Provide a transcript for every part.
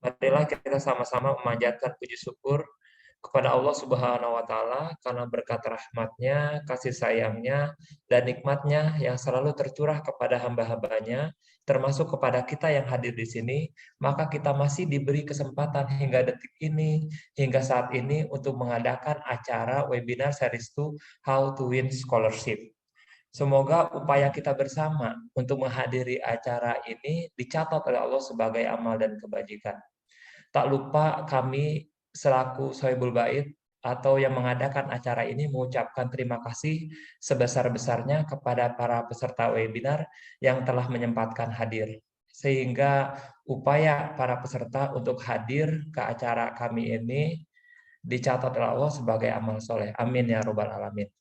Marilah kita sama-sama memanjatkan puji syukur kepada Allah Subhanahu wa Ta'ala karena berkat rahmatnya, kasih sayangnya, dan nikmatnya yang selalu tercurah kepada hamba-hambanya, termasuk kepada kita yang hadir di sini, maka kita masih diberi kesempatan hingga detik ini, hingga saat ini untuk mengadakan acara webinar series 2 How to Win Scholarship. Semoga upaya kita bersama untuk menghadiri acara ini dicatat oleh Allah sebagai amal dan kebajikan. Tak lupa kami selaku Sohibul Bait atau yang mengadakan acara ini mengucapkan terima kasih sebesar-besarnya kepada para peserta webinar yang telah menyempatkan hadir. Sehingga upaya para peserta untuk hadir ke acara kami ini dicatat oleh Allah sebagai amal soleh. Amin ya robbal alamin.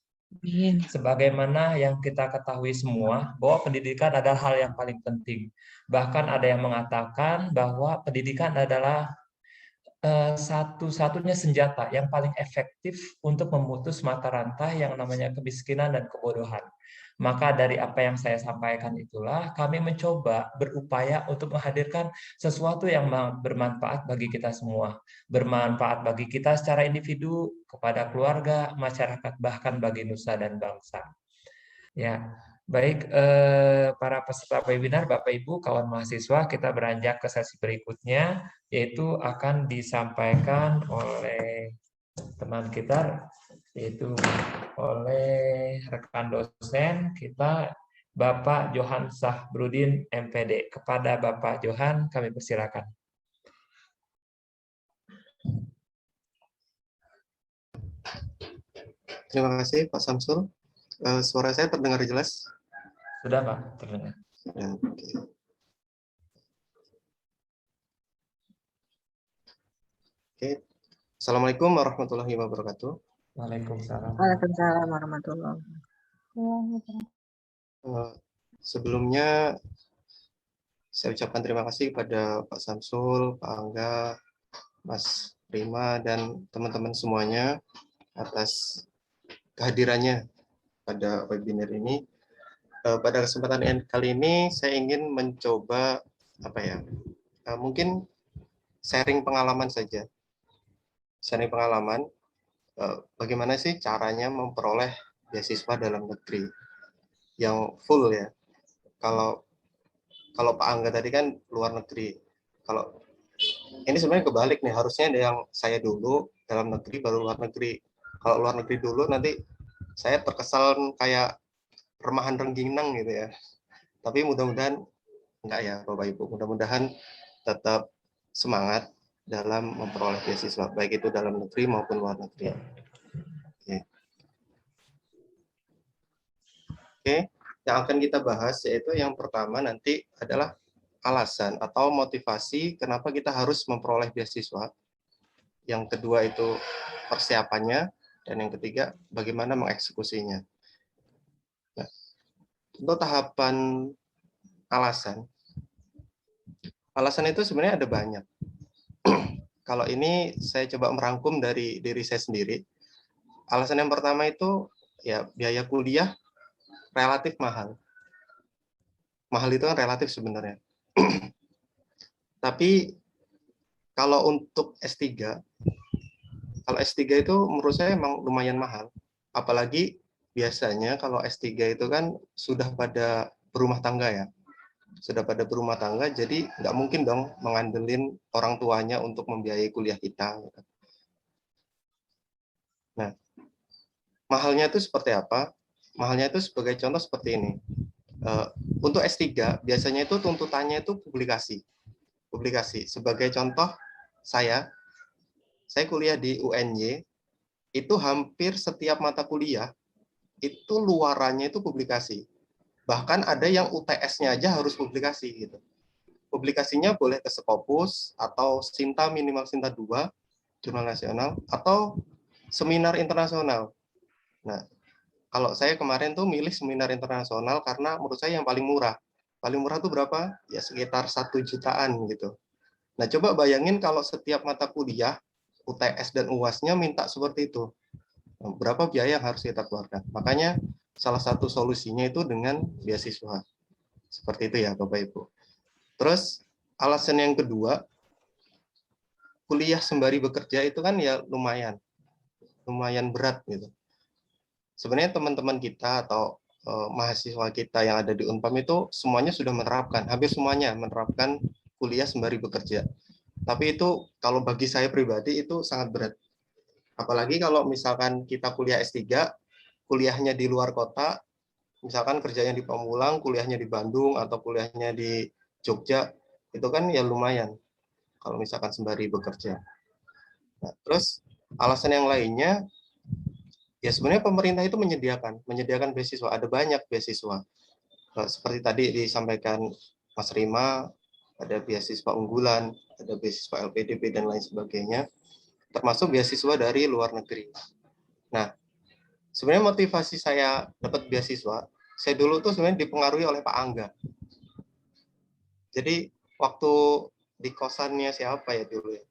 Sebagaimana yang kita ketahui semua, bahwa pendidikan adalah hal yang paling penting. Bahkan ada yang mengatakan bahwa pendidikan adalah satu-satunya senjata yang paling efektif untuk memutus mata rantai yang namanya kemiskinan dan kebodohan. Maka dari apa yang saya sampaikan itulah kami mencoba berupaya untuk menghadirkan sesuatu yang bermanfaat bagi kita semua. Bermanfaat bagi kita secara individu, kepada keluarga, masyarakat, bahkan bagi nusa dan bangsa. Ya, baik para peserta webinar, Bapak Ibu, kawan mahasiswa, kita beranjak ke sesi berikutnya, yaitu akan disampaikan oleh teman kita, yaitu oleh rekan dosen kita, Bapak Johan Sahbrudin, MPD. Kepada Bapak Johan, kami persilakan. Terima kasih Pak Samsul. Suara saya terdengar jelas? Sudah Pak, terdengar. Ya, oke. Oke. Assalamualaikum warahmatullahi wabarakatuh. Waalaikumsalam. Waalaikumsalam warahmatullahi wabarakatuh. Sebelumnya saya ucapkan terima kasih kepada Pak Samsul, Pak Angga, Mas Prima, dan teman-teman semuanya atas kehadirannya pada webinar ini. Pada kesempatan kali ini saya ingin mencoba mungkin sharing pengalaman saja. Sharing pengalaman bagaimana sih caranya memperoleh beasiswa dalam negeri yang full ya. Kalau Pak Angga tadi kan luar negeri. Kalau ini sebenarnya kebalik nih, harusnya yang saya dulu dalam negeri baru luar negeri. Kalau luar negeri dulu nanti saya terkesan kayak remahan rengginang gitu ya. Tapi mudah-mudahan enggak ya Bapak Ibu. Mudah-mudahan tetap semangat dalam memperoleh beasiswa, baik itu dalam negeri maupun luar negeri. Oke, yang akan kita bahas yaitu yang pertama nanti adalah alasan atau motivasi kenapa kita harus memperoleh beasiswa. Yang kedua itu persiapannya, dan yang ketiga bagaimana mengeksekusinya. Nah, untuk tahapan alasan itu sebenarnya ada banyak. Kalau ini saya coba merangkum dari diri saya sendiri. Alasan yang pertama itu ya biaya kuliah relatif mahal. Mahal itu kan relatif sebenarnya. Tapi kalau untuk S3, kalau S3 itu menurut saya emang lumayan mahal. Apalagi biasanya kalau S3 itu kan sudah pada berumah tangga ya. Sudah pada berumah tangga, jadi nggak mungkin dong mengandelin orang tuanya untuk membiayai kuliah kita. Nah, mahalnya itu seperti apa? Mahalnya itu sebagai contoh seperti ini. Untuk S3, biasanya itu tuntutannya itu publikasi. Publikasi. Sebagai contoh, saya kuliah di UNY, itu hampir setiap mata kuliah, itu luarannya itu publikasi. Bahkan ada yang UTS-nya aja harus publikasi gitu. Publikasinya boleh ke Scopus atau Sinta minimal Sinta 2, jurnal nasional, atau seminar internasional. Nah, kalau saya kemarin tuh milih seminar internasional karena menurut saya yang paling murah. Paling murah tuh berapa? Ya sekitar 1 jutaan gitu. Nah, coba bayangin kalau setiap mata kuliah UTS dan UAS-nya minta seperti itu. Berapa biaya yang harus kita keluarkan? Makanya salah satu solusinya itu dengan beasiswa. Seperti itu ya Bapak Ibu. Terus alasan yang kedua, kuliah sembari bekerja itu kan ya lumayan berat gitu. Sebenarnya teman-teman kita atau mahasiswa kita yang ada di Unpam itu semuanya sudah menerapkan, hampir semuanya menerapkan kuliah sembari bekerja. Tapi itu kalau bagi saya pribadi itu sangat berat. Apalagi kalau misalkan kita kuliah S3, kuliahnya di luar kota, misalkan kerjanya di Pamulang, kuliahnya di Bandung, atau kuliahnya di Jogja, itu kan ya lumayan kalau misalkan sembari bekerja. Nah, terus alasan yang lainnya, ya sebenarnya pemerintah itu menyediakan beasiswa, ada banyak beasiswa. Seperti tadi disampaikan Mas Rima, ada beasiswa unggulan, ada beasiswa LPDP, dan lain sebagainya, termasuk beasiswa dari luar negeri. Nah, sebenarnya motivasi saya dapat beasiswa, saya dulu tuh sebenarnya dipengaruhi oleh Pak Angga. Jadi waktu di kosannya siapa ya dulu ya,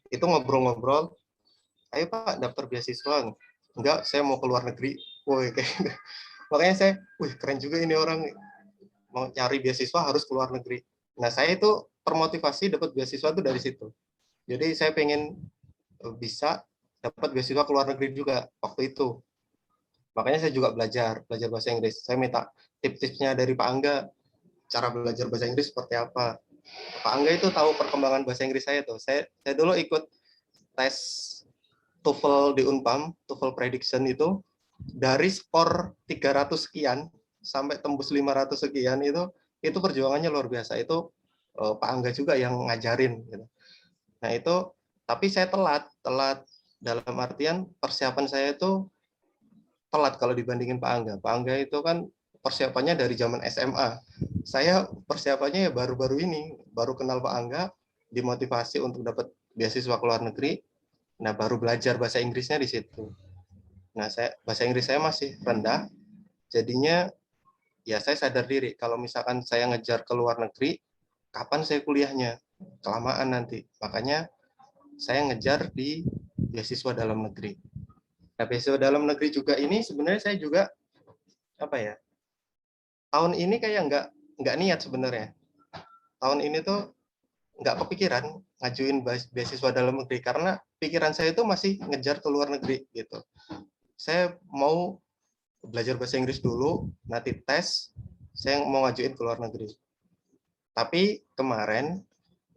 itu ngobrol-ngobrol, ayo Pak daftar beasiswa. Enggak, saya mau ke luar negeri. Woi, kayak gitu. Makanya saya, keren juga ini orang, mau cari beasiswa harus ke luar negeri. Nah, saya itu termotivasi dapat beasiswa itu dari situ. Jadi saya pengen bisa dapat beasiswa ke luar negeri juga waktu itu. Makanya saya juga belajar bahasa Inggris. Saya minta tips-tipsnya dari Pak Angga, cara belajar bahasa Inggris seperti apa. Pak Angga itu tahu perkembangan bahasa Inggris saya tuh. Saya dulu ikut tes TOEFL di Unpam, TOEFL Prediction itu, dari skor 300 sekian sampai tembus 500 sekian itu perjuangannya luar biasa. Itu Pak Angga juga yang ngajarin gitu. Nah, itu tapi saya telat dalam artian persiapan saya itu telat kalau dibandingin Pak Angga. Pak Angga itu kan persiapannya dari zaman SMA. Saya persiapannya ya baru-baru ini, baru kenal Pak Angga, dimotivasi untuk dapat beasiswa ke luar negeri. Nah, baru belajar bahasa Inggrisnya di situ. Nah, bahasa Inggris saya masih rendah, jadinya ya saya sadar diri kalau misalkan saya ngejar ke luar negeri, kapan saya kuliahnya? Kelamaan nanti. Makanya saya ngejar di beasiswa dalam negeri. Nah, beasiswa dalam negeri juga ini sebenarnya saya juga apa ya? Tahun ini kayak nggak niat sebenarnya. Tahun ini tuh nggak kepikiran ngajuin beasiswa dalam negeri karena pikiran saya itu masih ngejar ke luar negeri gitu. Saya mau belajar bahasa Inggris dulu, nanti tes, saya mau ngajuin ke luar negeri. Tapi kemarin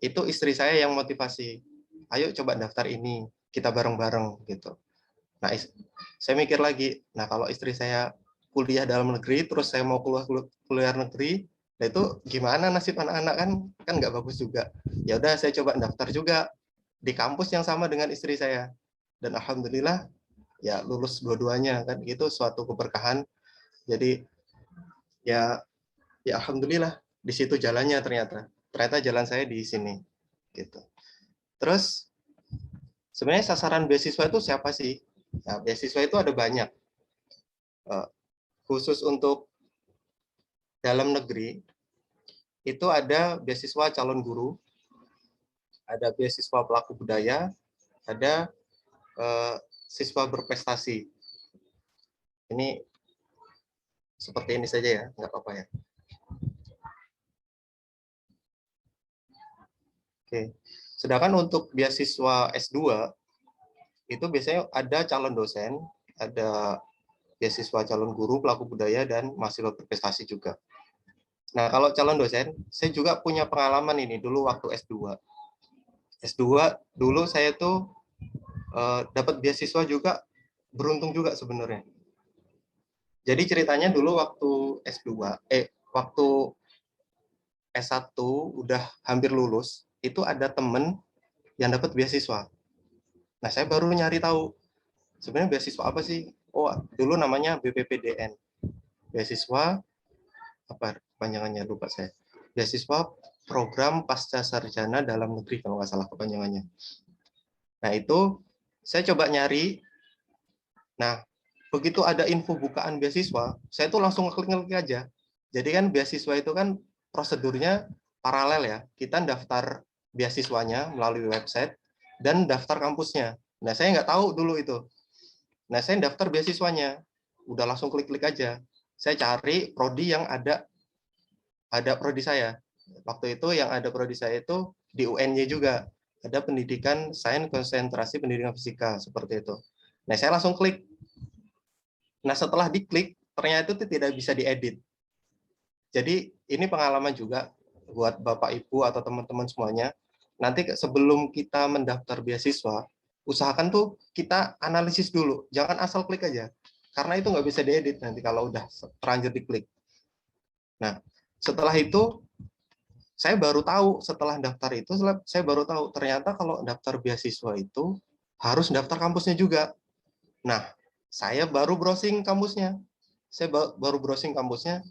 itu istri saya yang motivasi, ayo coba daftar ini, kita bareng-bareng gitu. Nah, saya mikir lagi, nah kalau istri saya kuliah dalam negeri, terus saya mau keluar negeri, nah itu gimana nasib anak-anak kan nggak bagus juga. Ya udah saya coba daftar juga di kampus yang sama dengan istri saya, dan alhamdulillah ya lulus dua-duanya kan, itu suatu keberkahan. Jadi ya alhamdulillah di situ jalannya ternyata jalan saya di sini gitu. Terus sebenarnya sasaran beasiswa itu siapa sih? Nah, beasiswa itu ada banyak. Khusus untuk dalam negeri itu ada beasiswa calon guru, ada beasiswa pelaku budaya, ada siswa berprestasi. Ini seperti ini saja ya, nggak apa-apa ya. Oke. Sedangkan untuk beasiswa S2 itu biasanya ada calon dosen, ada beasiswa calon guru, pelaku budaya, dan mahasiswa berprestasi juga. Nah, kalau calon dosen, saya juga punya pengalaman ini dulu waktu S2. S2 dulu saya tuh dapat beasiswa juga, beruntung juga sebenarnya. Jadi ceritanya dulu waktu S2, waktu S1 udah hampir lulus, itu ada temen yang dapat beasiswa. Nah, saya baru nyari tahu, sebenarnya beasiswa apa sih? Oh, dulu namanya BPPDN. Beasiswa, apa kepanjangannya lupa saya. Beasiswa Program Pasca Sarjana Dalam Negeri, kalau nggak salah kepanjangannya. Nah, itu saya coba nyari. Nah, begitu ada info bukaan beasiswa, saya tuh langsung ngeklik aja. Jadi kan beasiswa itu kan prosedurnya paralel ya. Kita daftar beasiswanya melalui website dan daftar kampusnya. Nah, saya nggak tahu dulu itu. Nah, saya daftar beasiswanya. Udah langsung klik-klik aja. Saya cari prodi yang ada prodi saya. Waktu itu yang ada prodi saya itu di UNY juga. ada pendidikan sains konsentrasi pendidikan fisika seperti itu. Nah, saya langsung klik. Nah, setelah diklik, ternyata itu tidak bisa diedit. Jadi ini pengalaman juga buat Bapak Ibu atau teman-teman semuanya. Nanti sebelum kita mendaftar beasiswa, usahakan tuh kita analisis dulu. Jangan asal klik aja. Karena itu nggak bisa diedit nanti kalau udah terlanjur diklik. Nah, setelah itu saya baru tahu, setelah daftar itu saya baru tahu ternyata kalau daftar beasiswa itu harus daftar kampusnya juga. Nah, saya baru browsing kampusnya. Saya baru browsing kampusnya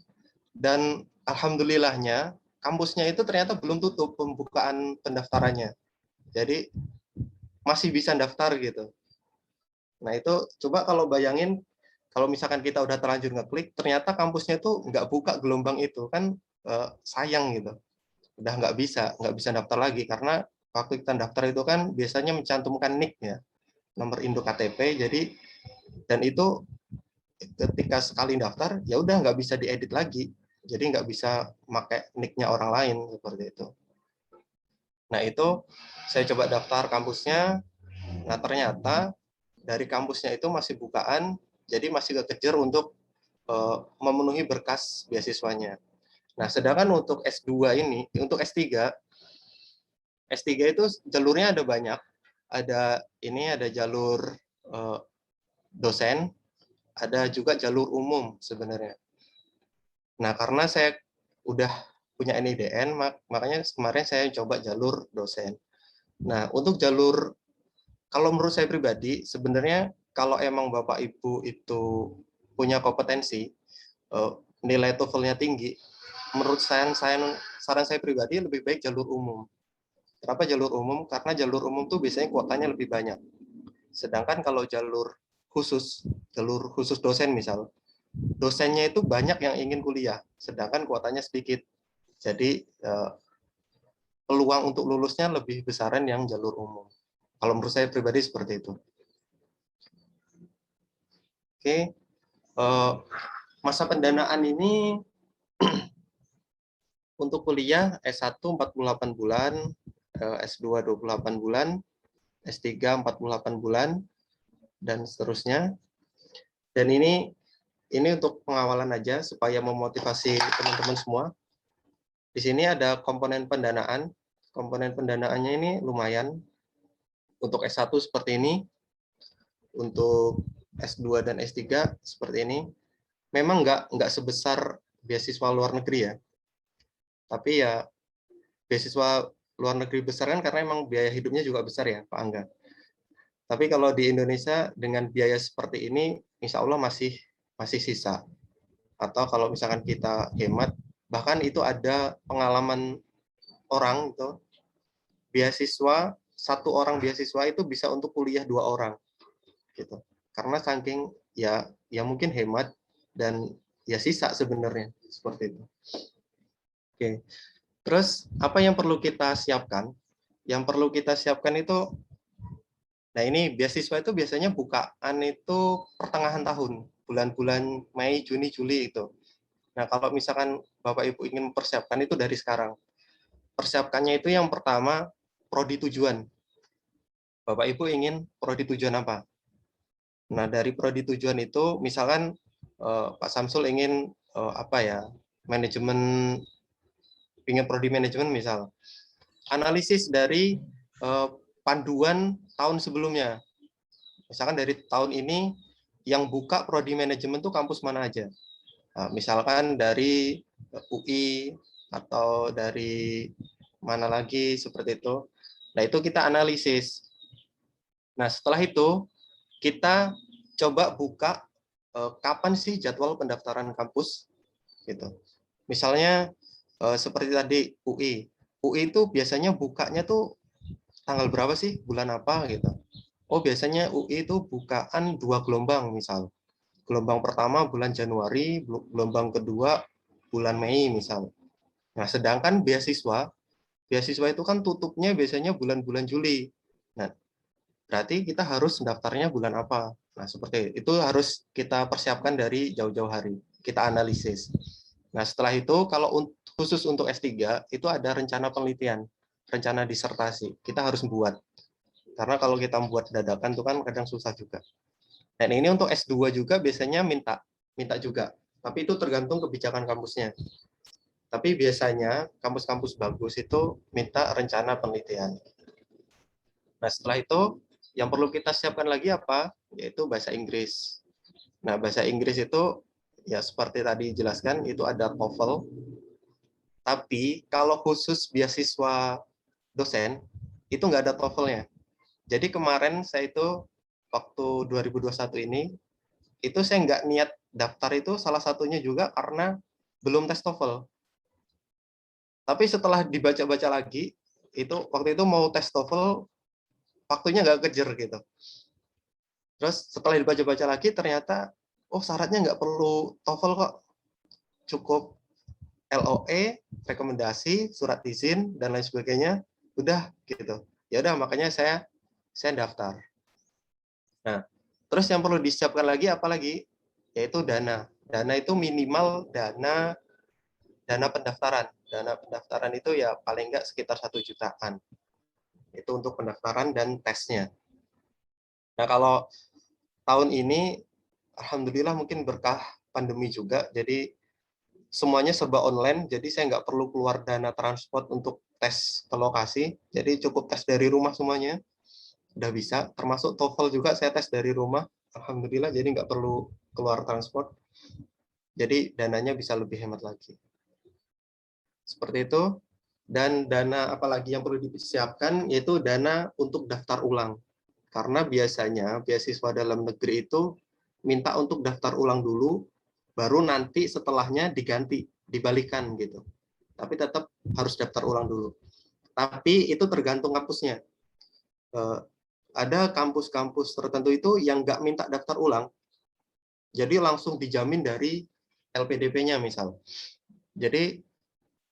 dan alhamdulillahnya kampusnya itu ternyata belum tutup pembukaan pendaftarannya. Jadi masih bisa daftar gitu. Nah, itu coba kalau bayangin kalau misalkan kita udah terlanjur ngeklik, ternyata kampusnya itu nggak buka gelombang itu, kan sayang gitu. Udah nggak bisa daftar lagi karena waktu kita daftar itu kan biasanya mencantumkan NIK ya, nomor induk KTP. Jadi dan itu ketika sekali daftar ya udah nggak bisa diedit lagi, jadi nggak bisa pakai NIK-nya orang lain seperti itu. Nah, itu saya coba daftar kampusnya. Nah, ternyata dari kampusnya itu masih bukaan, jadi masih kekejar untuk memenuhi berkas beasiswanya. Nah, sedangkan untuk S2 ini, untuk S3 itu jalurnya ada banyak. Ada jalur dosen, ada juga jalur umum sebenarnya. Nah, karena saya udah punya NIDN, makanya kemarin saya coba jalur dosen. Nah, untuk jalur, kalau menurut saya pribadi, sebenarnya kalau emang Bapak Ibu itu punya kompetensi, nilai TOEFL-nya tinggi, menurut saran saya pribadi lebih baik jalur umum. Kenapa jalur umum? Karena jalur umum tuh biasanya kuotanya lebih banyak. Sedangkan kalau jalur khusus dosen misal, dosennya itu banyak yang ingin kuliah, sedangkan kuotanya sedikit. Jadi peluang untuk lulusnya lebih besaran yang jalur umum. Kalau menurut saya pribadi seperti itu. Oke, masa pendanaan ini untuk kuliah S1 48 bulan, S2 28 bulan, S3 48 bulan, dan seterusnya. Dan ini untuk pengawalan aja supaya memotivasi teman-teman semua. Di sini ada komponen pendanaan. Komponen pendanaannya ini lumayan. Untuk S1 seperti ini, untuk S2 dan S3 seperti ini. Memang nggak sebesar beasiswa luar negeri ya. Tapi ya beasiswa luar negeri besar kan karena emang biaya hidupnya juga besar ya, Pak Angga. Tapi kalau di Indonesia dengan biaya seperti ini, insya Allah masih sisa. Atau kalau misalkan kita hemat, bahkan itu ada pengalaman orang itu beasiswa, satu orang beasiswa itu bisa untuk kuliah 2 orang gitu, karena saking ya mungkin hemat dan ya sisa sebenarnya seperti itu. Oke, terus apa yang perlu kita siapkan? Yang perlu kita siapkan itu, nah ini beasiswa itu biasanya bukaan itu pertengahan tahun, bulan-bulan Mei, Juni, Juli itu. Nah, kalau misalkan Bapak Ibu ingin mempersiapkan itu dari sekarang. Persiapkannya itu yang pertama, prodi tujuan. Bapak Ibu ingin prodi tujuan apa? Nah, dari prodi tujuan itu, misalkan Pak Samsul ingin manajemen, ingin prodi manajemen misal. Analisis dari panduan tahun sebelumnya. Misalkan dari tahun ini, yang buka prodi manajemen itu kampus mana aja. Nah, misalkan dari UI, atau dari mana lagi seperti itu. Nah, itu kita analisis. Nah, setelah itu kita coba buka kapan sih jadwal pendaftaran kampus gitu. Misalnya seperti tadi UI itu biasanya bukanya tuh tanggal berapa sih, bulan apa gitu. Oh, biasanya UI itu bukaan 2 gelombang misal. Gelombang pertama bulan Januari, gelombang kedua bulan Mei misal. Nah, sedangkan beasiswa itu kan tutupnya biasanya bulan-bulan Juli. Nah, berarti kita harus daftarnya bulan apa? Nah, seperti itu harus kita persiapkan dari jauh-jauh hari. Kita analisis. Nah, setelah itu kalau khusus untuk S3 itu ada rencana penelitian. rencana disertasi. Kita harus buat. Karena kalau kita membuat dadakan itu kan kadang susah juga. Dan ini untuk S2 juga biasanya minta juga. Tapi itu tergantung kebijakan kampusnya. Tapi biasanya kampus-kampus bagus itu minta rencana penelitian. Nah, setelah itu yang perlu kita siapkan lagi apa? Yaitu bahasa Inggris. Nah, bahasa Inggris itu ya seperti tadi jelaskan itu ada TOEFL. Tapi kalau khusus beasiswa dosen itu nggak ada TOEFL-nya. Jadi kemarin saya itu waktu 2021 ini itu saya nggak niat daftar itu salah satunya juga karena belum tes TOEFL. Tapi setelah dibaca-baca lagi itu waktu itu mau tes TOEFL waktunya nggak kejar gitu. Terus setelah dibaca-baca lagi ternyata oh syaratnya nggak perlu TOEFL kok, cukup LOE, rekomendasi, surat izin dan lain sebagainya, udah gitu. Ya udah makanya saya daftar. Nah, terus yang perlu disiapkan lagi apa lagi? Yaitu dana. Dana itu minimal dana pendaftaran. Dana pendaftaran itu ya paling nggak sekitar 1 jutaan. Itu untuk pendaftaran dan tesnya. Nah, kalau tahun ini alhamdulillah mungkin berkah pandemi juga, jadi semuanya serba online, jadi saya nggak perlu keluar dana transport untuk tes ke lokasi, jadi cukup tes dari rumah semuanya, udah bisa, termasuk TOEFL juga saya tes dari rumah, alhamdulillah, jadi nggak perlu keluar transport, jadi dananya bisa lebih hemat lagi. Seperti itu, dan dana apalagi yang perlu disiapkan, yaitu dana untuk daftar ulang. Karena biasanya beasiswa dalam negeri itu minta untuk daftar ulang dulu, baru nanti setelahnya diganti, dibalikan gitu. Tapi tetap harus daftar ulang dulu. Tapi itu tergantung kampusnya. Ada kampus-kampus tertentu itu yang nggak minta daftar ulang, jadi langsung dijamin dari LPDP-nya misal. Jadi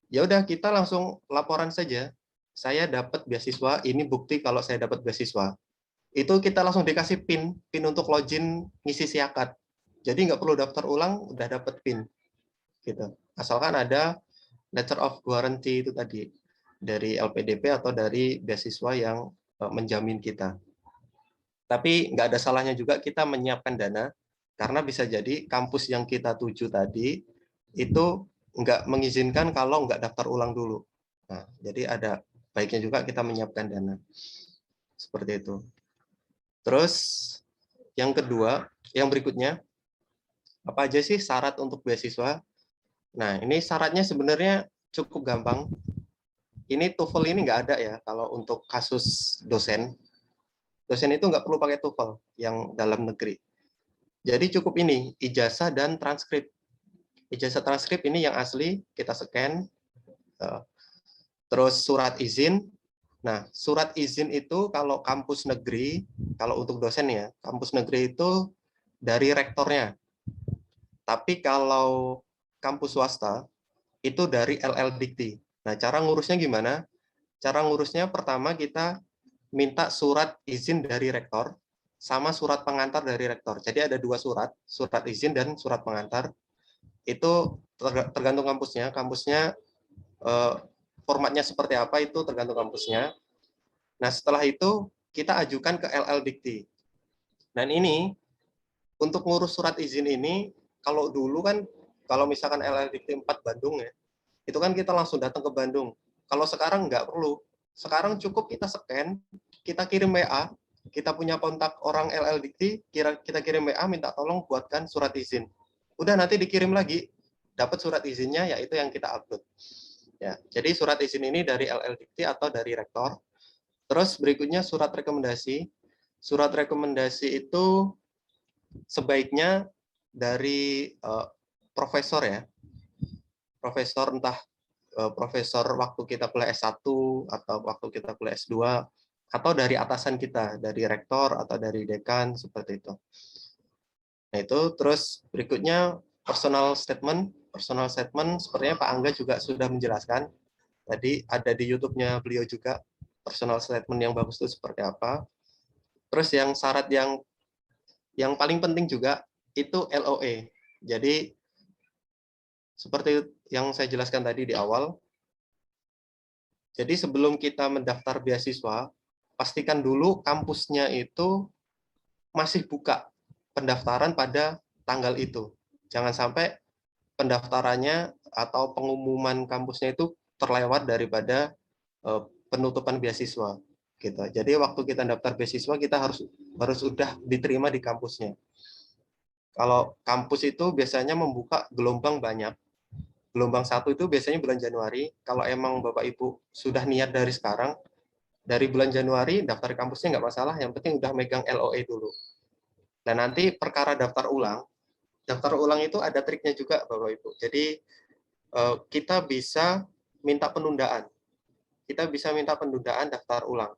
ya udah kita langsung laporan saja. Saya dapat beasiswa, ini bukti kalau saya dapat beasiswa. Itu kita langsung dikasih PIN untuk login ngisi siakat. Jadi nggak perlu daftar ulang, udah dapat PIN. Gitu. Asalkan ada letter of guarantee itu tadi dari LPDP atau dari beasiswa yang menjamin kita. Tapi nggak ada salahnya juga kita menyiapkan dana, karena bisa jadi kampus yang kita tuju tadi itu nggak mengizinkan kalau nggak daftar ulang dulu. Nah, jadi ada baiknya juga kita menyiapkan dana. Seperti itu. Terus yang kedua, yang berikutnya, apa aja sih syarat untuk beasiswa? Nah, ini syaratnya sebenarnya cukup gampang. Ini TOEFL ini nggak ada ya kalau untuk kasus dosen. Dosen itu nggak perlu pakai TOEFL yang dalam negeri. Jadi cukup ini, ijazah dan transkrip. Ijazah transkrip ini yang asli, kita scan. Terus surat izin. Nah, surat izin itu kalau kampus negeri, kalau untuk dosen ya, kampus negeri itu dari rektornya. Tapi kalau kampus swasta, itu dari LLDikti. Nah, cara ngurusnya gimana? Cara ngurusnya pertama kita minta surat izin dari rektor, sama surat pengantar dari rektor. Jadi ada 2 surat, surat izin dan surat pengantar. Itu tergantung kampusnya. Kampusnya formatnya seperti apa itu tergantung kampusnya. Nah, setelah itu kita ajukan ke LLDikti. Dan ini untuk ngurus surat izin ini, kalau dulu kan kalau misalkan LLDikti 4 Bandung ya, itu kan kita langsung datang ke Bandung. Kalau sekarang nggak perlu. Sekarang cukup kita scan, kita kirim WA, kita punya kontak orang LLDikti, kita kirim WA minta tolong buatkan surat izin. Udah nanti dikirim lagi, dapat surat izinnya yaitu yang kita upload. Ya, jadi surat izin ini dari LLDikti atau dari rektor. Terus berikutnya surat rekomendasi. Surat rekomendasi itu sebaiknya dari profesor ya. Profesor entah profesor waktu kita kuliah S1 atau waktu kita kuliah S2 atau dari atasan kita, dari rektor atau dari dekan seperti itu. Nah, itu terus berikutnya personal statement. Personal statement sepertinya Pak Angga juga sudah menjelaskan. Tadi ada di YouTube-nya beliau juga personal statement yang bagus itu seperti apa. Terus yang syarat yang paling penting juga itu LOE. Jadi seperti yang saya jelaskan tadi di awal, Jadi sebelum kita mendaftar beasiswa, pastikan dulu kampusnya itu masih buka pendaftaran pada tanggal itu. Jangan sampai pendaftarannya atau pengumuman kampusnya itu terlewat daripada penutupan beasiswa. Gitu. Jadi waktu kita daftar beasiswa kita harus sudah diterima di kampusnya. Kalau kampus itu biasanya membuka gelombang banyak. Gelombang 1 itu biasanya bulan Januari. Kalau emang Bapak Ibu sudah niat dari sekarang, dari bulan Januari daftar kampusnya nggak masalah, yang penting udah megang LOE dulu. Dan nanti perkara daftar ulang itu ada triknya juga Bapak Ibu. Jadi kita bisa minta penundaan. Kita bisa minta penundaan daftar ulang.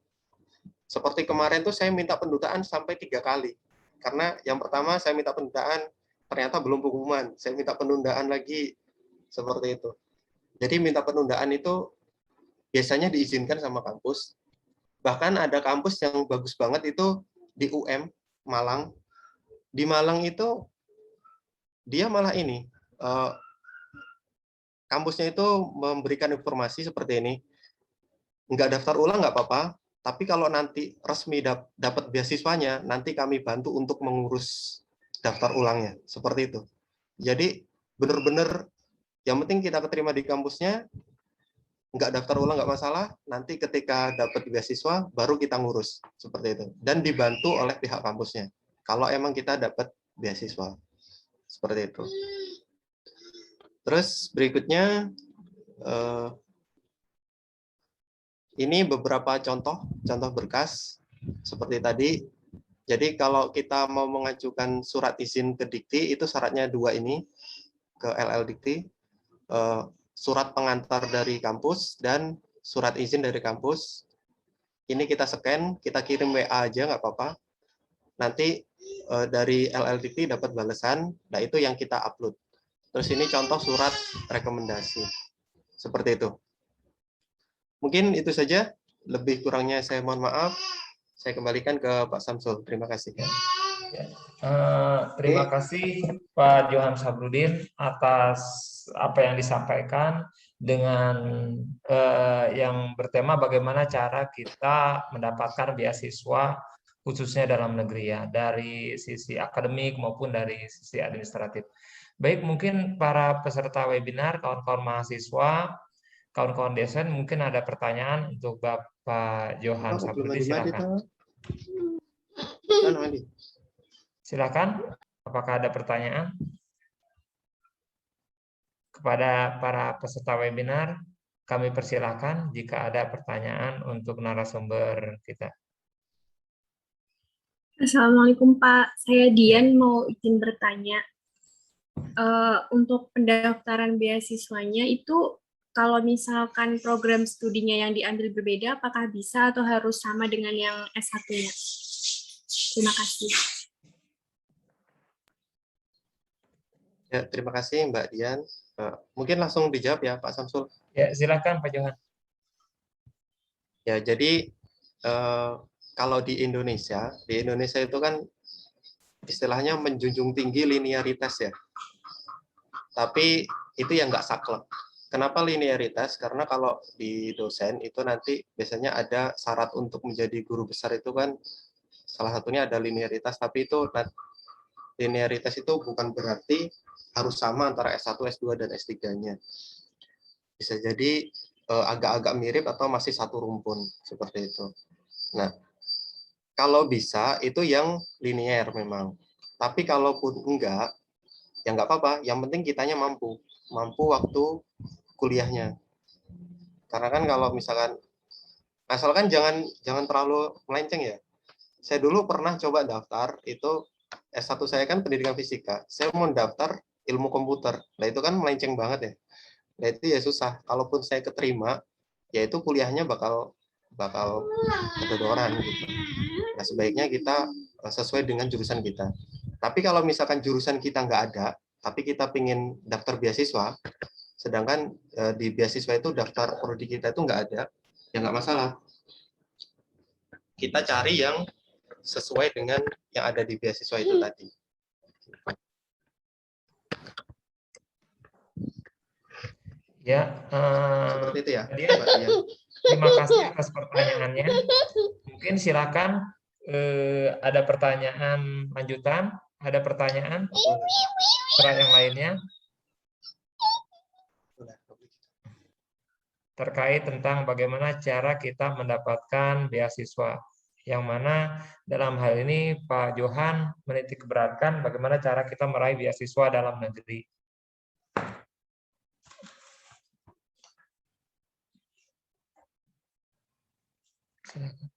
Seperti kemarin tuh saya minta penundaan sampai 3 kali. Karena yang pertama saya minta penundaan, ternyata belum pengumuman. Saya minta penundaan lagi, seperti itu. Jadi minta penundaan itu biasanya diizinkan sama kampus. Bahkan ada kampus yang bagus banget itu di UM, Malang. Di Malang itu dia malah ini, kampusnya itu memberikan informasi seperti ini, nggak daftar ulang nggak apa-apa, tapi kalau nanti resmi dapat beasiswanya, nanti kami bantu untuk mengurus daftar ulangnya, seperti itu. Jadi benar-benar yang penting kita keterima di kampusnya, nggak daftar ulang nggak masalah, nanti ketika dapat beasiswa baru kita ngurus, seperti itu. Dan dibantu oleh pihak kampusnya, kalau emang kita dapat beasiswa, seperti itu. Terus berikutnya, ini beberapa contoh berkas seperti tadi. Jadi kalau kita mau mengajukan surat izin ke Dikti, itu syaratnya 2 ini, ke LL Dikti, surat pengantar dari kampus dan surat izin dari kampus. Ini kita scan, kita kirim WA aja nggak apa-apa. Nanti dari LL Dikti dapat balasan, nah itu yang kita upload. Terus ini contoh surat rekomendasi, seperti itu. Mungkin itu saja, lebih kurangnya saya mohon maaf. Saya kembalikan ke Pak Samsul. Terima kasih. Terima kasih Pak Johan Sabrudin atas apa yang disampaikan dengan yang bertema bagaimana cara kita mendapatkan beasiswa khususnya dalam negeri ya, dari sisi akademik maupun dari sisi administratif. Baik, mungkin para peserta webinar, kawan-kawan mahasiswa, kawan-kawan dosen mungkin ada pertanyaan untuk Bapak Johan Sabrudin, silakan. Silakan, apakah ada pertanyaan kepada para peserta webinar? Kami persilakan jika ada pertanyaan untuk narasumber kita. Assalamualaikum Pak, saya Dian mau izin bertanya. Untuk pendaftaran beasiswanya itu kalau misalkan program studinya yang diambil berbeda, apakah bisa atau harus sama dengan yang S1-nya? Terima kasih. Ya, terima kasih Mbak Dian. Mungkin langsung dijawab ya Pak Samsul. Ya, silakan Pak Johan. Ya, jadi kalau di Indonesia itu kan istilahnya menjunjung tinggi linearitas ya. Tapi itu yang nggak saklek. Kenapa linearitas? Karena kalau di dosen itu nanti biasanya ada syarat untuk menjadi guru besar itu kan salah satunya ada linearitas, tapi itu linearitas itu bukan berarti harus sama antara S1, S2, dan S3-nya. Bisa jadi agak-agak mirip atau masih satu rumpun, seperti itu. Nah, kalau bisa itu yang linear memang. Tapi kalaupun enggak, ya nggak apa-apa. Yang penting kitanya mampu waktu kuliahnya. Karena kan kalau misalkan, asalkan jangan terlalu melenceng ya. Saya dulu pernah coba daftar, itu S1 saya kan pendidikan fisika. Saya mau daftar ilmu komputer. Nah itu kan melenceng banget ya. Nah itu ya susah. Kalaupun saya keterima, ya itu kuliahnya bakal kedodoran gitu. Nah sebaiknya kita sesuai dengan jurusan kita. Tapi kalau misalkan jurusan kita nggak ada, tapi kita pingin daftar beasiswa, sedangkan di beasiswa itu daftar prodi kita itu nggak ada, ya nggak masalah. Kita cari yang sesuai dengan yang ada di beasiswa itu tadi. Ya, Seperti itu ya, Dian, Mbak Dian. Terima kasih atas pertanyaannya. Mungkin silakan ada pertanyaan lanjutan, ada pertanyaan yang lainnya terkait tentang bagaimana cara kita mendapatkan beasiswa. Yang mana dalam hal ini Pak Johan menitik beratkan bagaimana cara kita meraih beasiswa dalam negeri. Silakan.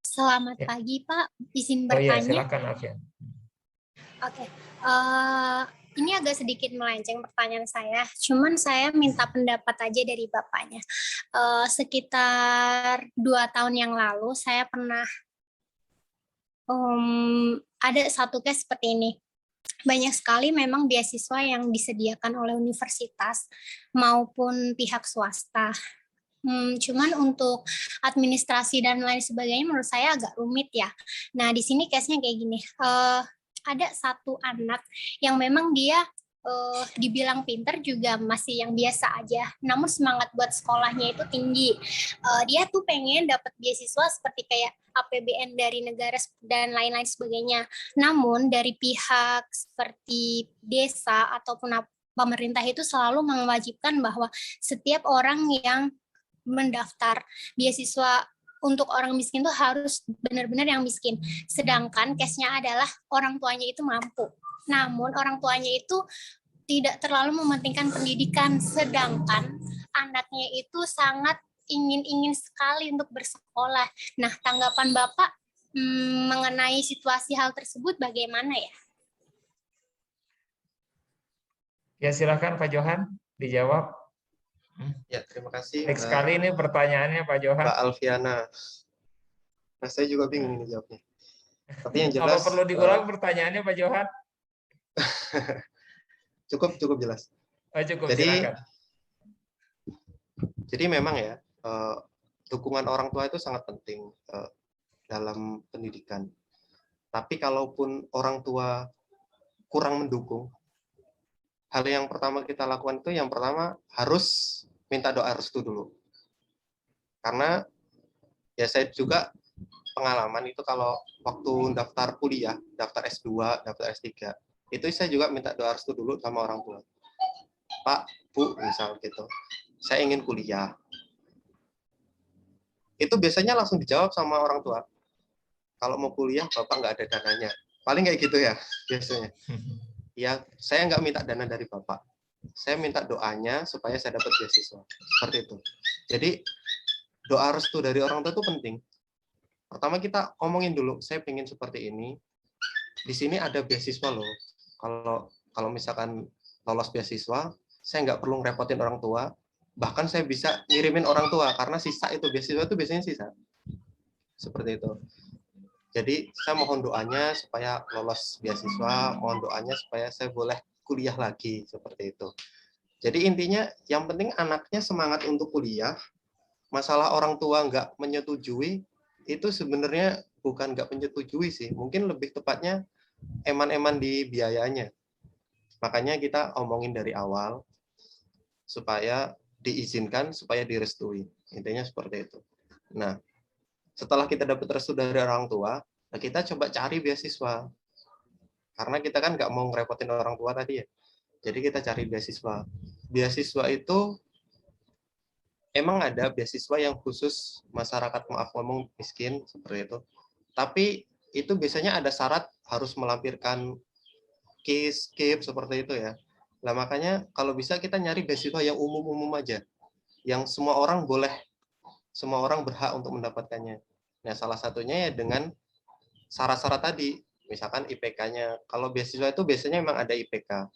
Selamat Ya. pagi, Pak. Izin Oh iya, bertanya. silakan Alfian. Oke. Ini agak sedikit melenceng pertanyaan saya. Cuman saya minta pendapat aja dari Bapaknya. Sekitar 2 tahun yang lalu, saya pernah ada satu case seperti ini. Banyak sekali memang beasiswa yang disediakan oleh universitas maupun pihak swasta. Cuman untuk administrasi dan lain sebagainya menurut saya agak rumit ya. Nah, di sini case-nya kayak gini. Ada satu anak yang memang dia dibilang pinter juga masih yang biasa aja. Namun semangat buat sekolahnya itu tinggi. Dia tuh pengen dapat beasiswa seperti kayak APBN dari negara dan lain-lain sebagainya. Namun dari pihak seperti desa ataupun pemerintah itu selalu mewajibkan bahwa setiap orang yang mendaftar beasiswa untuk orang miskin tuh harus benar-benar yang miskin. Sedangkan case-nya adalah orang tuanya itu mampu. Namun orang tuanya itu tidak terlalu mementingkan pendidikan, sedangkan anaknya itu sangat ingin sekali untuk bersekolah. Nah, tanggapan Bapak mengenai situasi hal tersebut bagaimana ya? Ya, silakan Pak Johan dijawab. Ya, terima kasih. Baik sekali ini pertanyaannya Pak Johan. Mbak Alfiana. Nah, saya juga bingung ini jawabnya. Tapi yang Apa jelas perlu diulang pertanyaannya Pak Johan? cukup jelas. Oh, cukup, silakan. Jadi memang ya, dukungan orang tua itu sangat penting dalam pendidikan. Tapi kalaupun orang tua kurang mendukung, hal yang pertama kita lakukan itu yang pertama harus minta doa restu dulu. Karena ya saya juga pengalaman itu kalau waktu daftar kuliah, daftar S2, daftar S3, itu saya juga minta doa restu dulu sama orang tua. Pak, Bu, misal gitu. Saya ingin kuliah. Itu biasanya langsung dijawab sama orang tua. Kalau mau kuliah, Bapak nggak ada dananya. Paling kayak gitu ya, biasanya. Ya, saya nggak minta dana dari Bapak. Saya minta doanya supaya saya dapat beasiswa. Seperti itu. Jadi, doa restu dari orang tua itu penting. Pertama kita omongin dulu, saya pengen seperti ini. Di sini ada beasiswa loh. Kalau misalkan lolos beasiswa, saya nggak perlu ngerepotin orang tua. Bahkan saya bisa ngirimin orang tua, karena sisa itu, beasiswa itu biasanya sisa. Seperti itu. Jadi saya mohon doanya supaya lolos beasiswa, mohon doanya supaya saya boleh kuliah lagi, seperti itu. Jadi intinya yang penting anaknya semangat untuk kuliah. Masalah orang tua nggak menyetujui, itu sebenarnya bukan nggak menyetujui sih, mungkin lebih tepatnya eman-eman di biayanya. Makanya kita omongin dari awal, supaya diizinkan, supaya direstui. Intinya seperti itu. Nah, setelah kita dapat restu dari orang tua, kita coba cari beasiswa. Karena kita kan nggak mau ngerepotin orang tua tadi ya. Jadi kita cari beasiswa. Beasiswa itu emang ada beasiswa yang khusus masyarakat maaf ngomong miskin seperti itu. Tapi itu biasanya ada syarat harus melampirkan KIP seperti itu ya. Nah makanya kalau bisa kita nyari beasiswa yang umum-umum aja, yang semua orang boleh, semua orang berhak untuk mendapatkannya. Nah salah satunya ya dengan syarat-syarat tadi, misalkan IPK-nya. Kalau beasiswa itu biasanya memang ada IPK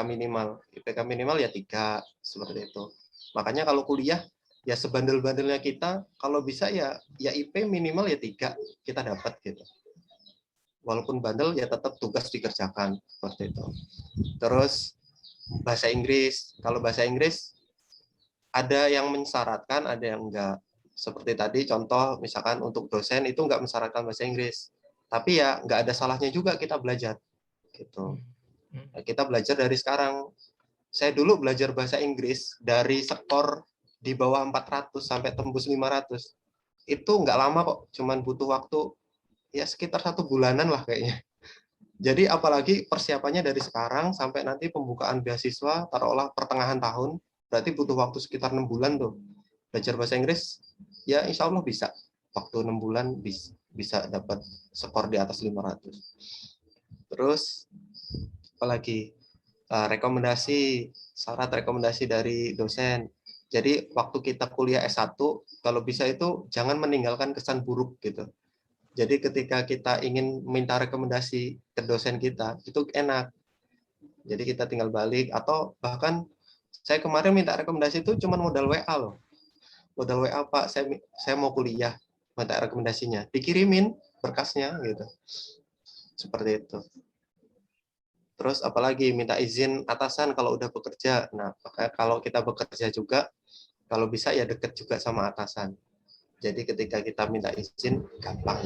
minimal. IPK minimal ya 3, seperti itu. Makanya kalau kuliah, ya sebandel-bandelnya kita, kalau bisa ya IP minimal ya 3, kita dapat gitu. Walaupun bandel, ya tetap tugas dikerjakan, seperti itu. Terus, bahasa Inggris. Kalau bahasa Inggris, ada yang mensyaratkan, ada yang enggak. Seperti tadi, contoh, misalkan untuk dosen itu enggak mensyaratkan bahasa Inggris. Tapi ya nggak ada salahnya juga kita belajar gitu. Nah, kita belajar dari sekarang. Saya dulu belajar bahasa Inggris dari skor di bawah 400 sampai tembus 500. Itu nggak lama kok, cuman butuh waktu ya sekitar 1 bulanan lah kayaknya. Jadi apalagi persiapannya dari sekarang sampai nanti pembukaan beasiswa, taruhlah pertengahan tahun, berarti butuh waktu sekitar 6 bulan tuh. Belajar bahasa Inggris, ya insya Allah bisa. Waktu 6 bulan bisa dapat skor di atas 500. Terus apalagi rekomendasi, syarat rekomendasi dari dosen. Jadi waktu kita kuliah S1, kalau bisa itu jangan meninggalkan kesan buruk gitu. Jadi ketika kita ingin minta rekomendasi ke dosen kita, itu enak. Jadi kita tinggal balik, atau bahkan saya kemarin minta rekomendasi itu cuma modal WA loh. Modal WA, Pak, saya mau kuliah, minta rekomendasinya. Dikirimin berkasnya gitu. Seperti itu. Terus apalagi minta izin atasan kalau udah bekerja. Nah, kalau kita bekerja juga, kalau bisa ya deket juga sama atasan. Jadi ketika kita minta izin, gampang.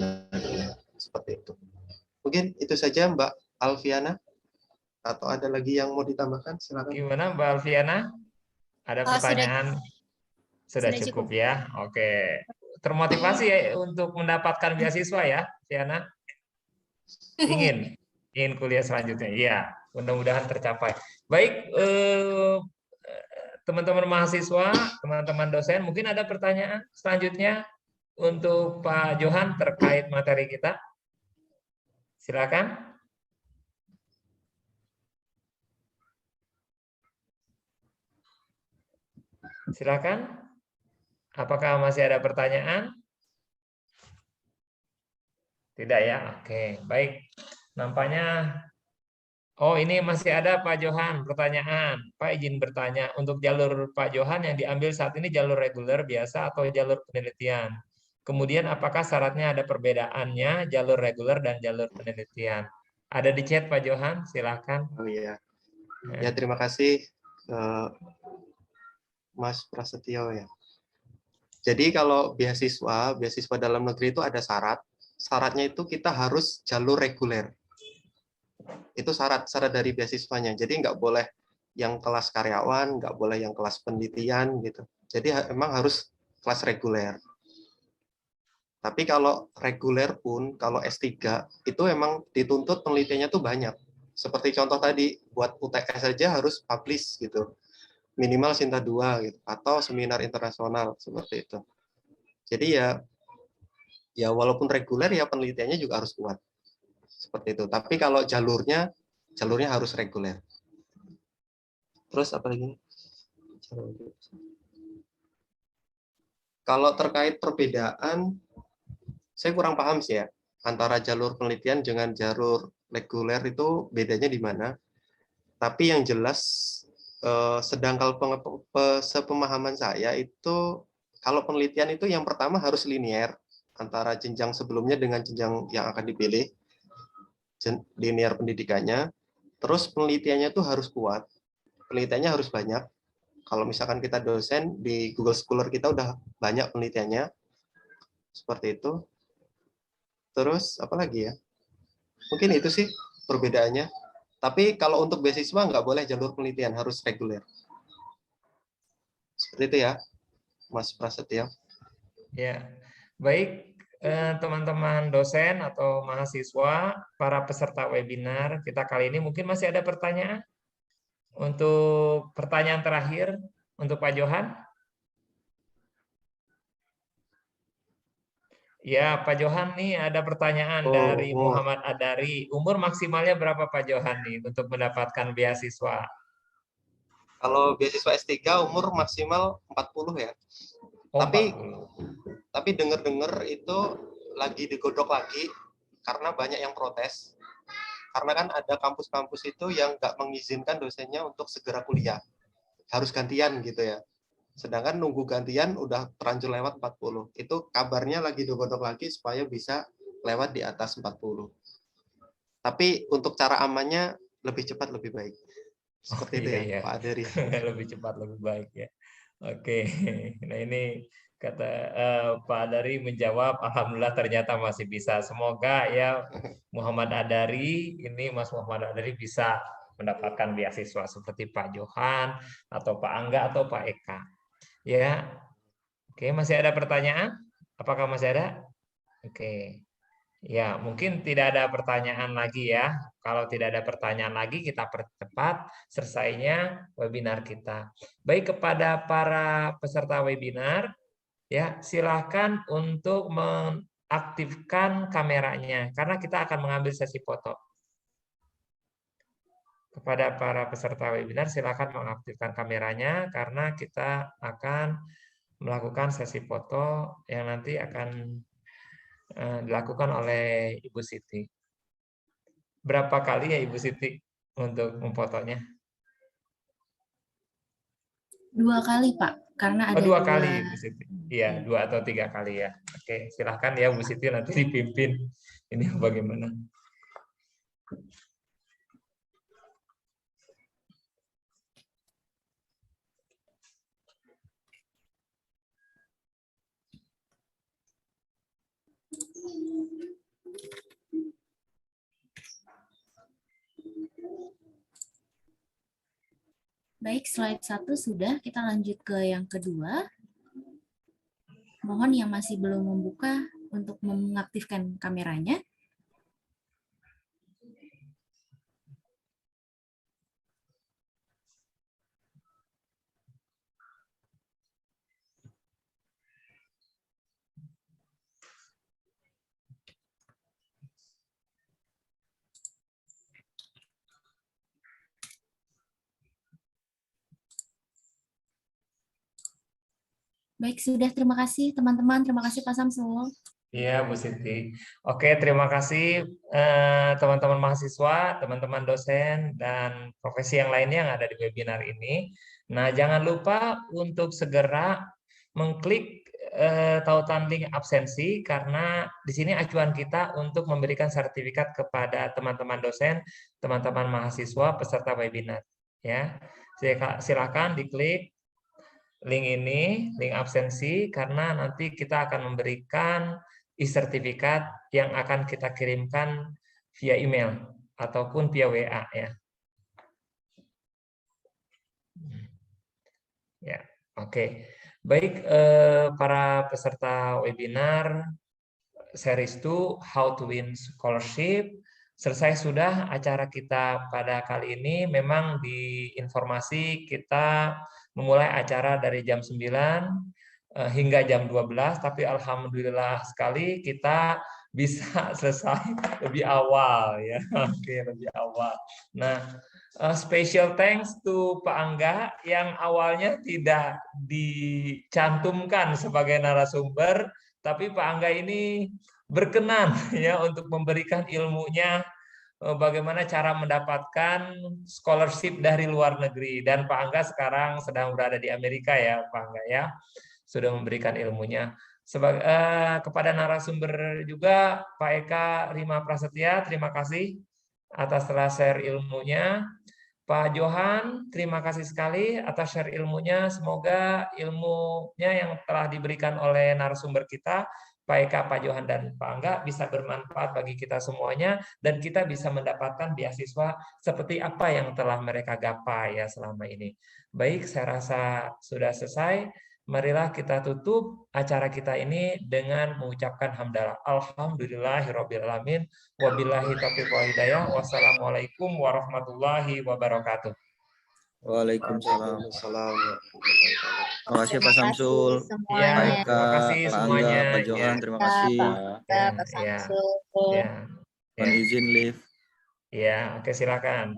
Seperti itu. Mungkin itu saja Mbak Alfiana. Atau ada lagi yang mau ditambahkan? Silakan. Gimana Mbak Alfiana? Ada pertanyaan? Sudah cukup ya? Oke. Termotivasi ya untuk mendapatkan beasiswa ya, Fiana? Ingin kuliah selanjutnya. Iya, mudah-mudahan tercapai. Baik, teman-teman mahasiswa, teman-teman dosen, mungkin ada pertanyaan selanjutnya untuk Pak Johan terkait materi kita. Silakan. Silakan. Apakah masih ada pertanyaan? Tidak ya? Oke, baik. Nampaknya ini masih ada Pak Johan pertanyaan. Pak izin bertanya, untuk jalur Pak Johan yang diambil saat ini jalur reguler biasa atau jalur penelitian? Kemudian apakah syaratnya ada perbedaannya jalur reguler dan jalur penelitian? Ada di chat Pak Johan, silakan. Oh iya. Ya, terima kasih Mas Prasetyo ya. Jadi kalau beasiswa dalam negeri itu ada syarat. Syaratnya itu kita harus jalur reguler. Itu syarat dari beasiswanya. Jadi nggak boleh yang kelas karyawan, nggak boleh yang kelas penelitian gitu. Jadi emang harus kelas reguler. Tapi kalau reguler pun, kalau S3, itu emang dituntut penelitiannya tuh banyak. Seperti contoh tadi, buat UTS saja harus publish gitu. Minimal Sinta 2 gitu, atau seminar internasional seperti itu. Jadi ya walaupun reguler ya penelitiannya juga harus kuat. Seperti itu. Tapi kalau jalurnya harus reguler. Terus apa lagi? Kalau terkait perbedaan, saya kurang paham sih ya, antara jalur penelitian dengan jalur reguler itu bedanya di mana. Tapi yang jelas, sedangkan sepemahaman saya itu, kalau penelitian itu yang pertama harus linear, antara jenjang sebelumnya dengan jenjang yang akan dipilih, linear pendidikannya. Terus penelitiannya tuh harus kuat, penelitiannya harus banyak. Kalau misalkan kita dosen, di Google Scholar kita udah banyak penelitiannya, seperti itu. Terus apa lagi ya? Mungkin itu sih perbedaannya. Tapi kalau untuk beasiswa nggak boleh jalur penelitian, harus reguler. Seperti itu ya, Mas Prasetyo. Ya, baik teman-teman dosen atau mahasiswa, para peserta webinar kita kali ini mungkin masih ada pertanyaan? Untuk pertanyaan terakhir untuk Pak Johan. Ya, Pak Johan nih ada pertanyaan dari Muhammad Adari. Umur maksimalnya berapa Pak Johan nih untuk mendapatkan beasiswa? Kalau beasiswa S3 umur maksimal 40 ya. Oh, tapi dengar-dengar itu lagi digodok lagi karena banyak yang protes. Karena kan ada kampus-kampus itu yang nggak mengizinkan dosennya untuk segera kuliah. Harus gantian gitu ya. Sedangkan nunggu gantian udah terlanjur lewat 40. Itu kabarnya lagi digodok lagi supaya bisa lewat di atas 40. Tapi untuk cara amannya lebih cepat lebih baik. Seperti itu ya, Pak Adari. Lebih cepat lebih baik ya. Oke. Nah ini kata Pak Adari menjawab, alhamdulillah ternyata masih bisa. Semoga ya Muhammad Adari, ini Mas Muhammad Adari bisa mendapatkan beasiswa seperti Pak Johan atau Pak Angga atau Pak Eka. Ya, oke, masih ada pertanyaan? Apakah masih ada? Oke. Ya, mungkin tidak ada pertanyaan lagi ya. Kalau tidak ada pertanyaan lagi, kita percepat selesainya webinar kita. Baik, kepada para peserta webinar, ya, silakan untuk mengaktifkan kameranya karena kita akan mengambil sesi foto. Kepada para peserta webinar, silakan mengaktifkan kameranya karena kita akan melakukan sesi foto yang nanti akan dilakukan oleh Ibu Siti. Berapa kali ya Ibu Siti untuk memfotonya? 2 kali, Pak, karena Oh, ada 2 2. kali Ibu Siti. Iya, 2 atau 3 kali ya. Oke, silahkan ya Bu Siti nanti dipimpin. Ini bagaimana? Baik, slide 1 sudah, kita lanjut ke yang kedua. Mohon yang masih belum membuka untuk mengaktifkan kameranya. Baik, sudah. Terima kasih teman-teman. Terima kasih Pak Samsul. Iya, Bu Siti. Oke, terima kasih teman-teman mahasiswa, teman-teman dosen, dan profesi yang lainnya yang ada di webinar ini. Nah, jangan lupa untuk segera mengklik tautan link absensi karena di sini acuan kita untuk memberikan sertifikat kepada teman-teman dosen, teman-teman mahasiswa peserta webinar. Ya, silakan diklik link ini, link absensi, karena nanti kita akan memberikan e-sertifikat yang akan kita kirimkan via email ataupun via WA ya. Ya, oke. Baik, para peserta webinar series 2 How to Win Scholarship. Selesai sudah acara kita pada kali ini. Memang di informasi kita memulai acara dari jam 9 hingga jam 12, tapi alhamdulillah sekali kita bisa selesai lebih awal ya. Oke, lebih awal. Nah, special thanks to Pak Angga yang awalnya tidak dicantumkan sebagai narasumber, tapi Pak Angga ini berkenan ya untuk memberikan ilmunya bagaimana cara mendapatkan scholarship dari luar negeri, dan Pak Angga sekarang sedang berada di Amerika ya Pak Angga ya, sudah memberikan ilmunya. Kepada narasumber juga Pak Eka Rima Prasetya, terima kasih atas telah share ilmunya. Pak Johan, terima kasih sekali atas share ilmunya. Semoga ilmunya yang telah diberikan oleh narasumber kita, Pak Eka, Pak Johan, dan Pak Angga bisa bermanfaat bagi kita semuanya, dan kita bisa mendapatkan beasiswa seperti apa yang telah mereka gapai ya selama ini. Baik, saya rasa sudah selesai. Marilah kita tutup acara kita ini dengan mengucapkan hamdalah. Alhamdulillahirrabbilalamin. Wabillahi taufiq wal hidayah. Wassalamualaikum warahmatullahi wabarakatuh. Waalaikumsalam. Waalaikumsalam. Terima kasih Pak Samsul, Iya, Pak Eka, terima kasih Pak semuanya. Angga, Pak Johan, terima kasih. Ya, ya, ya. Mohon izin live. Ya, oke silakan.